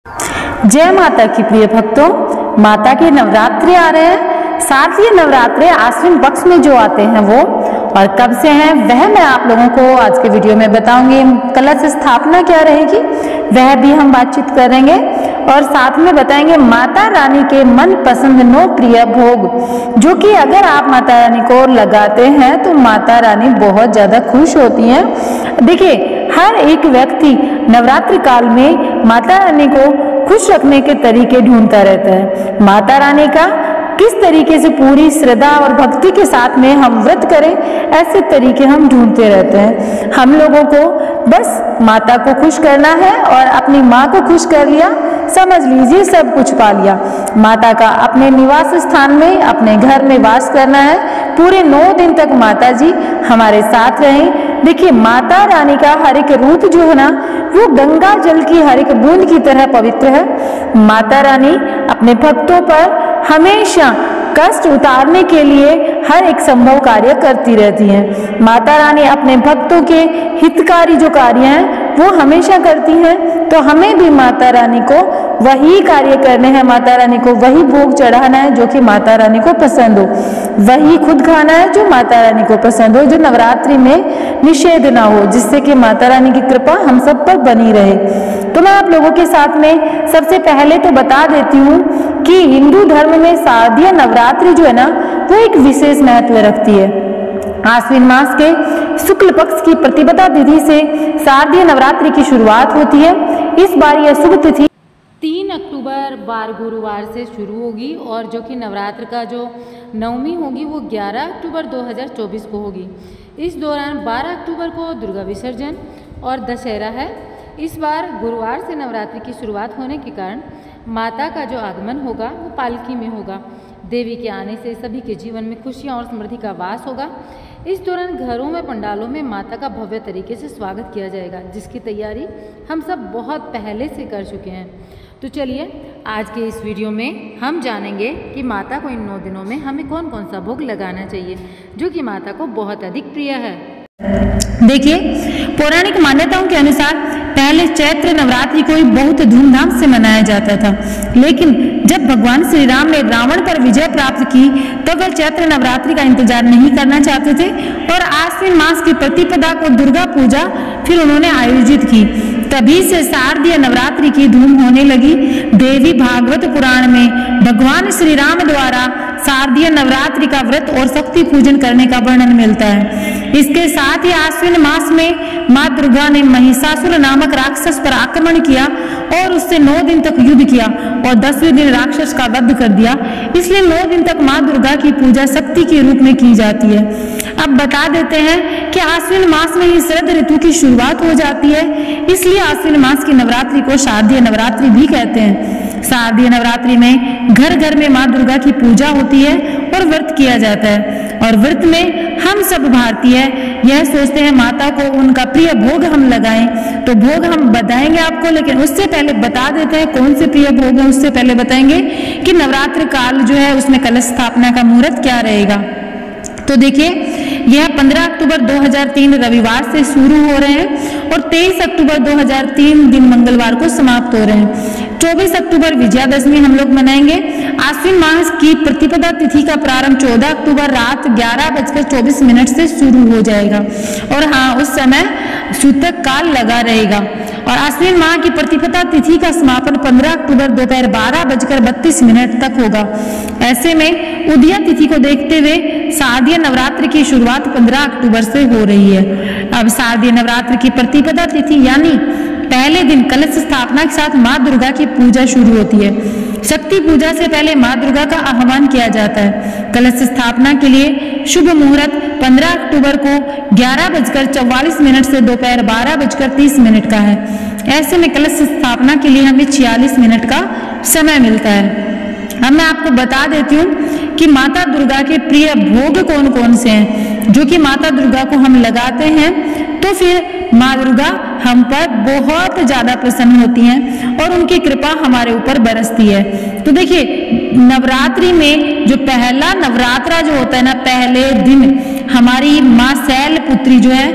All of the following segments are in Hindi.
जय माता की प्रिय भक्तों, माता के नवरात्रि आ रहे हैं। साथ ही नवरात्रि आश्विन पक्ष में जो आते हैं वो और कब से हैं वह मैं आप लोगों को आज के वीडियो में बताऊंगी। कलश स्थापना क्या रहेगी वह भी हम बातचीत करेंगे और साथ में बताएंगे माता रानी के मन पसंद 9 प्रिय भोग, जो कि अगर आप माता रानी को लगाते हैं तो माता रानी बहुत ज्यादा खुश होती हैं। देखिए, हर एक व्यक्ति नवरात्रि काल में माता रानी को खुश रखने के तरीके ढूंढता रहता है। माता रानी का किस तरीके से पूरी श्रद्धा और भक्ति के साथ में हम व्रत करें, ऐसे तरीके हम ढूंढते रहते हैं। हम लोगों को बस माता को खुश करना है और अपनी माँ को खुश कर लिया, समझ लीजिए सब कुछ पा लिया। माता का अपने निवास स्थान में, अपने घर में वास करना है। पूरे 9 दिन तक माता जी हमारे साथ रहें। देखिए, माता रानी का हर एक रूप जो है ना वो गंगा जल की हर एक बूंद की तरह पवित्र है। माता रानी अपने भक्तों पर हमेशा कष्ट उतारने के लिए हर एक संभव कार्य करती रहती हैं। माता रानी अपने भक्तों के हितकारी जो कार्य हैं वो हमेशा करती हैं, तो हमें भी माता रानी को वही कार्य करने हैं। माता रानी को वही भोग चढ़ाना है जो कि माता रानी को पसंद हो, वही खुद खाना है जो माता रानी को पसंद हो, जो नवरात्रि में निषेध ना हो, जिससे कि माता रानी की कृपा हम सब पर बनी रहे। तो मैं आप लोगों के साथ में सबसे पहले तो बता देती हूँ कि हिंदू धर्म में शारदीय नवरात्रि जो है ना वो एक विशेष महत्व रखती है। आश्विन मास के शुक्ल पक्ष की प्रतिपदा तिथि से शारदीय नवरात्रि की शुरुआत होती है। इस बार यह शुभ तिथि 3 अक्टूबर बार गुरुवार से शुरू होगी और जो कि नवरात्र का जो नवमी होगी वो 11 अक्टूबर 2024 को होगी। इस दौरान 12 अक्टूबर को दुर्गा विसर्जन और दशहरा है। इस बार गुरुवार से नवरात्रि की शुरुआत होने के कारण माता का जो आगमन होगा वो पालकी में होगा। देवी के आने से सभी के जीवन में खुशियाँ और समृद्धि का वास होगा। इस दौरान घरों में, पंडालों में माता का भव्य तरीके से स्वागत किया जाएगा, जिसकी तैयारी हम सब बहुत पहले से कर चुके हैं। तो चलिए आज के इस वीडियो में हम जानेंगे कि माता को इन 9 दिनों में हमें कौन कौन सा भोग लगाना चाहिए जो कि माता को बहुत अधिक प्रिय है। देखिए, पौराणिक मान्यताओं के अनुसार पहले चैत्र नवरात्रि को बहुत धूमधाम से मनाया जाता था, लेकिन जब भगवान श्री राम ने रावण पर विजय प्राप्त की तब वह चैत्र नवरात्रि का इंतजार नहीं करना चाहते थे और आश्विन मास की प्रतिपदा को दुर्गा पूजा फिर उन्होंने आयोजित की। तभी से शारदीय नवरात्रि की धूम होने लगी। देवी भागवत पुराण में भगवान श्री राम द्वारा शारदीय नवरात्रि का व्रत और शक्ति पूजन करने का वर्णन मिलता है। इसके साथ ही आश्विन मास में माँ दुर्गा ने महिषासुर नामक राक्षस पर आक्रमण किया और उससे 9 दिन तक युद्ध किया और 10वें दिन राक्षस का वध कर दिया। इसलिए 9 दिन तक माँ दुर्गा की पूजा शक्ति के रूप में की जाती है। अब बता देते हैं कि आश्विन मास में ही शरद ऋतु की शुरुआत हो जाती है, इसलिए आश्विन मास की नवरात्रि को शारदीय नवरात्रि भी कहते हैं। शारदीय नवरात्रि में घर घर में माँ दुर्गा की पूजा होती है और व्रत किया जाता है। और व्रत में हम सब भारतीय यह सोचते हैं माता को उनका प्रिय भोग हम लगाएं, तो भोग हम बताएंगे आपको, लेकिन उससे पहले बता देते हैं कौन से प्रिय भोग हैं। उससे पहले बताएंगे कि नवरात्र काल जो है उसमें कलश स्थापना का मुहूर्त क्या रहेगा। तो देखिए, यह 15 अक्टूबर 2003 रविवार से शुरू हो रहे हैं और 23 अक्टूबर 2003 दिन मंगलवार को समाप्त हो रहे हैं। 24 अक्टूबर विजयादशमी हम लोग मनाएंगे। आश्विन मास की प्रतिपदा तिथि का प्रारंभ 14 अक्टूबर रात 11:24 से शुरू हो जाएगा और हाँ, उस समय सूतक काल लगा रहेगा। और आश्विन माह की प्रतिपदा तिथि का समापन 15 अक्टूबर दोपहर 12:32 तक होगा। ऐसे में उदया तिथि को देखते हुए शारदीय नवरात्रि की शुरुआत 15 अक्टूबर से हो रही है। अब शारदीय नवरात्रि की प्रतिपदा तिथि यानी पहले दिन कलश स्थापना के साथ माँ दुर्गा की पूजा शुरू होती है। शक्ति पूजा से पहले माँ दुर्गा का आह्वान किया जाता है। कलश स्थापना के लिए शुभ मुहूर्त 15 अक्टूबर को 11:44 से दोपहर 12:30 का है। ऐसे में कलश स्थापना के लिए हमें 46 मिनट का समय मिलता है। अब मैं आपको बता देती हूँ कि माता दुर्गा के प्रिय भोग कौन कौन से हैं, जो कि माता दुर्गा को हम लगाते हैं तो फिर माँ दुर्गा हम पर बहुत ज्यादा प्रसन्न होती हैं और उनकी कृपा हमारे ऊपर बरसती है। तो देखिए, नवरात्रि में जो पहला नवरात्रा जो होता है ना, पहले दिन हमारी माँ शैलपुत्री जो है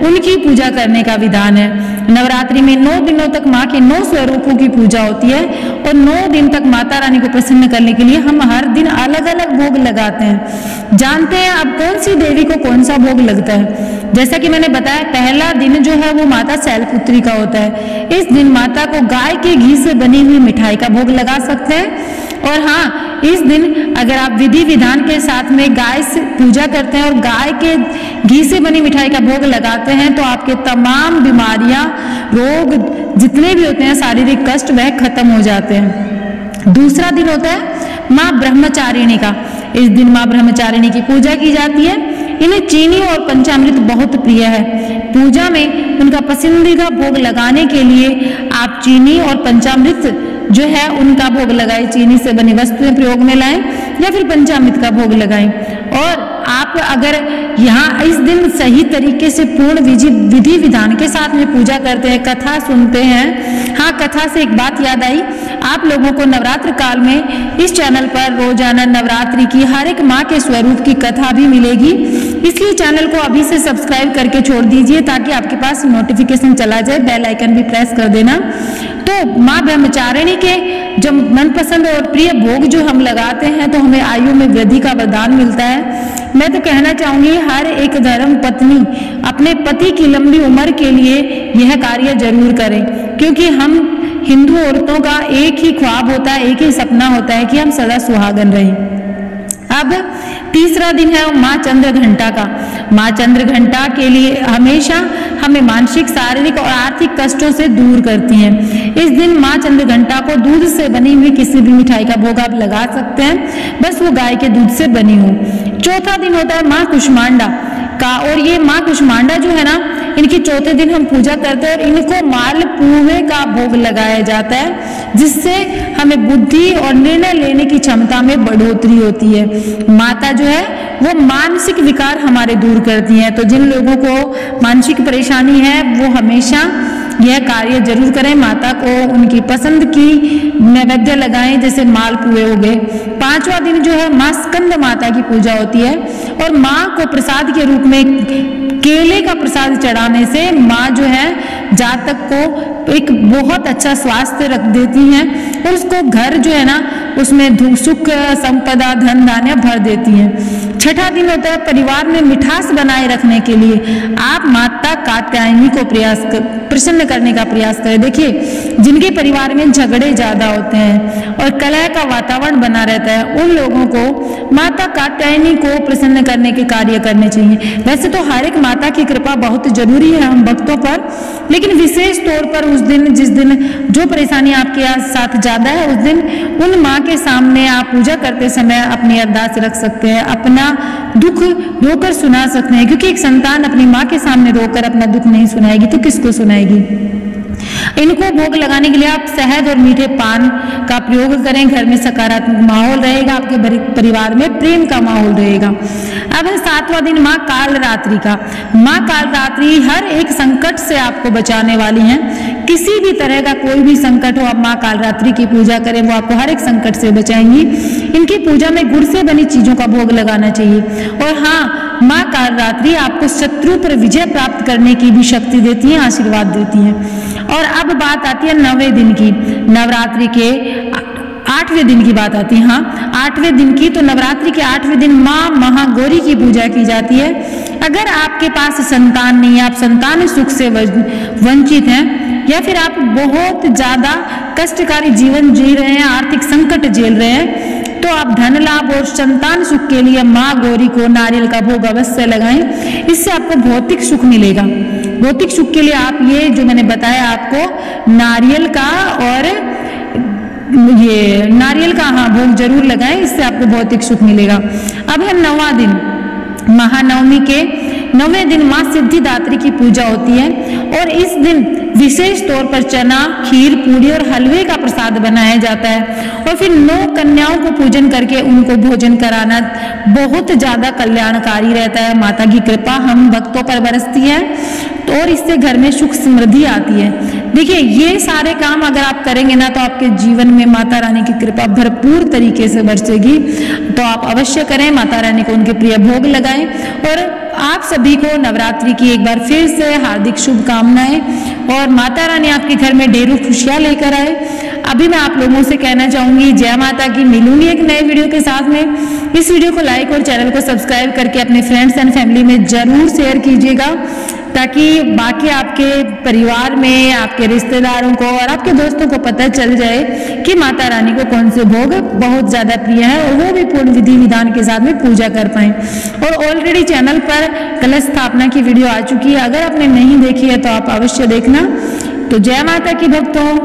उनकी पूजा करने का विधान है। नवरात्रि में 9 दिनों तक माँ के 9 स्वरूपों की पूजा होती है और 9 दिन तक माता रानी को प्रसन्न करने के लिए हम हर दिन अलग अलग भोग लगाते हैं। जानते हैं अब कौन सी देवी को कौन सा भोग लगता है। जैसा कि मैंने बताया, पहला दिन जो है वो माता शैलपुत्री का होता है। इस दिन माता को गाय के घी से बनी हुई मिठाई का भोग लगा सकते हैं। और हाँ, इस दिन अगर आप विधि विधान के साथ में गाय से पूजा करते हैं और गाय के घी से बनी मिठाई का भोग लगाते हैं तो आपके तमाम बीमारियां, रोग जितने भी होते हैं, शारीरिक कष्ट, वह खत्म हो जाते हैं। दूसरा दिन होता है माँ ब्रह्मचारिणी का। इस दिन माँ ब्रह्मचारिणी की पूजा की जाती है। इन्हें चीनी और पंचामृत बहुत प्रिय है। पूजा में उनका पसंदीदा भोग लगाने के लिए आप चीनी और पंचामृत जो है उनका भोग लगाएं। चीनी से बनी वस्तुएं प्रयोग में लाएं या फिर पंचामृत का भोग लगाएं। और आप अगर यहाँ इस दिन सही तरीके से पूर्ण विधि विधान के साथ में पूजा करते हैं, कथा सुनते हैं। हाँ, कथा से एक बात याद आई, आप लोगों को नवरात्र काल में इस चैनल पर रोजाना नवरात्रि की हर एक माँ के स्वरूप की कथा भी मिलेगी। इसलिए चैनल को अभी से सब्सक्राइब करके छोड़ दीजिए ताकि आपके पास नोटिफिकेशन चला जाए। बेल आइकन भी प्रेस कर देना। तो माँ ब्रह्मचारिणी के जो मनपसंद और प्रिय भोग जो हम लगाते हैं तो हमें आयु में वृद्धि का वरदान मिलता है। मैं तो कहना चाहूंगी हर एक धर्म पत्नी अपने पति की लंबी उम्र के लिए यह कार्य जरूर करें, क्योंकि हम हिंदू औरतों का एक ही ख्वाब होता है, एक ही सपना होता है कि हम सदा सुहागन रहें। अब तीसरा दिन है माँ चंद्र घंटा का। माँ चंद्र घंटा के लिए हमेशा हमें मानसिक, शारीरिक और आर्थिक कष्टों से दूर करती हैं। इस दिन माँ चंद्र घंटा को दूध से बनी हुई किसी भी मिठाई का भोग आप लगा सकते हैं, बस वो गाय के दूध से बनी हो। चौथा दिन होता है माँ कुष्मांडा का, और ये माँ कुष्मांडा जो है ना, इनकी चौथे दिन हम पूजा करते हैं और इनको मालपुए का भोग लगाया जाता है, जिससे हमें बुद्धि और निर्णय लेने की क्षमता में बढ़ोतरी होती है। माता जो है वो मानसिक विकार हमारे दूर करती हैं। तो जिन लोगों को मानसिक परेशानी है वो हमेशा यह कार्य जरूर करें। माता को उनकी पसंद की नैवेद्य लगाएं, जैसे मालपुए हो गए। पांचवा दिन जो है माँ स्कंद माता की पूजा होती है और माँ को प्रसाद के रूप में केले का प्रसाद चढ़ाने से माँ जो है जातक को एक बहुत अच्छा स्वास्थ्य रख देती हैं और उसको घर जो है ना उसमें सुख, संपदा, धन धान्य भर देती हैं। छठा दिन होता है परिवार में मिठास बनाए रखने के लिए आप माता कात्यायनी को प्रसन्न करने का प्रयास करें। देखिए, जिनके परिवार में झगड़े ज्यादा होते हैं और कलह का वातावरण बना रहता है, उन लोगों को माता कात्यायनी को प्रसन्न करने के कार्य करने चाहिए। वैसे तो हर एक माता की कृपा बहुत जरूरी है हम भक्तों पर, लेकिन विशेष तौर पर उस दिन, जिस दिन जो परेशानी आपके साथ ज्यादा है, उस दिन उन माँ के सामने आप पूजा करते समय अपनी अरदास रख सकते हैं, अपना दुख रोकर सुना सकते हैं, क्योंकि एक संतान अपनी माँ के सामने रोकर अपना दुख नहीं सुनाएगी तो किसको सुनाएगी। इनको भोग लगाने के लिए आप शहद और मीठे पान का प्रयोग करें। घर में सकारात्मक माहौल रहेगा, आपके परिवार में प्रेम का माहौल रहेगा। अब है सातवां दिन माँ कालरात्रि का। माँ कालरात्रि हर एक संकट से आपको बचाने वाली हैं। किसी भी तरह का कोई भी संकट हो, आप माँ कालरात्रि की पूजा करें, वो आपको हर एक संकट से बचाएंगी। इनकी पूजा में गुड़ से बनी चीजों का भोग लगाना चाहिए। और हाँ, माँ कालरात्रि आपको शत्रु पर विजय प्राप्त करने की भी शक्ति देती है, आशीर्वाद देती है। और अब बात आती है 9वें दिन की। नवरात्रि के 8वें दिन की बात आती है। हाँ, 8वें दिन की। तो नवरात्रि के 8वें दिन माँ महागौरी की पूजा की जाती है। अगर आपके पास संतान नहीं है, आप संतान सुख से वंचित हैं, या फिर आप बहुत ज्यादा कष्टकारी जीवन जी रहे हैं, आर्थिक संकट झेल रहे हैं, तो आप धन लाभ और संतान सुख के लिए माँ गौरी को नारियल का भोग अवश्य लगाएं। इससे आपको भौतिक सुख मिलेगा। भौतिक सुख के लिए आप ये जो मैंने बताया आपको नारियल का और ये नारियल का हाँ भोग जरूर लगाएं, इससे आपको भौतिक सुख मिलेगा। अब है 9वां दिन। महानवमी के 9वें दिन माँ सिद्धिदात्री की पूजा होती है और इस दिन विशेष तौर पर चना, खीर, पूरी और हलवे का प्रसाद बनाया जाता है। और फिर 9 कन्याओं को पूजन करके उनको भोजन कराना बहुत ज्यादा कल्याणकारी रहता है। माता की कृपा हम भक्तों पर बरसती है। तो और इससे घर में सुख समृद्धि आती है। देखिए ये सारे काम अगर आप करेंगे ना तो आपके जीवन में माता रानी की कृपा भरपूर तरीके से बरसेगी। तो आप अवश्य करें, माता रानी को उनके प्रिय भोग लगाएं। और आप सभी को नवरात्रि की एक बार फिर से हार्दिक शुभकामनाएं और माता रानी आपके घर में ढेरों खुशियां लेकर आए। अभी मैं आप लोगों से कहना चाहूंगी जय माता की। मिलूंगी एक नए वीडियो के साथ में। इस वीडियो को लाइक और चैनल को सब्सक्राइब करके अपने फ्रेंड्स एंड फैमिली में जरूर शेयर कीजिएगा, ताकि बाकी आपके परिवार में आपके रिश्तेदारों को और आपके दोस्तों को पता चल जाए कि माता रानी को कौन से भोग बहुत ज्यादा प्रिय है और वो भी पूर्ण विधि विधान के साथ में पूजा कर पाए। और ऑलरेडी चैनल पर कलश स्थापना की वीडियो आ चुकी है, अगर आपने नहीं देखी है तो आप अवश्य देखना। तो जय माता की भक्तों।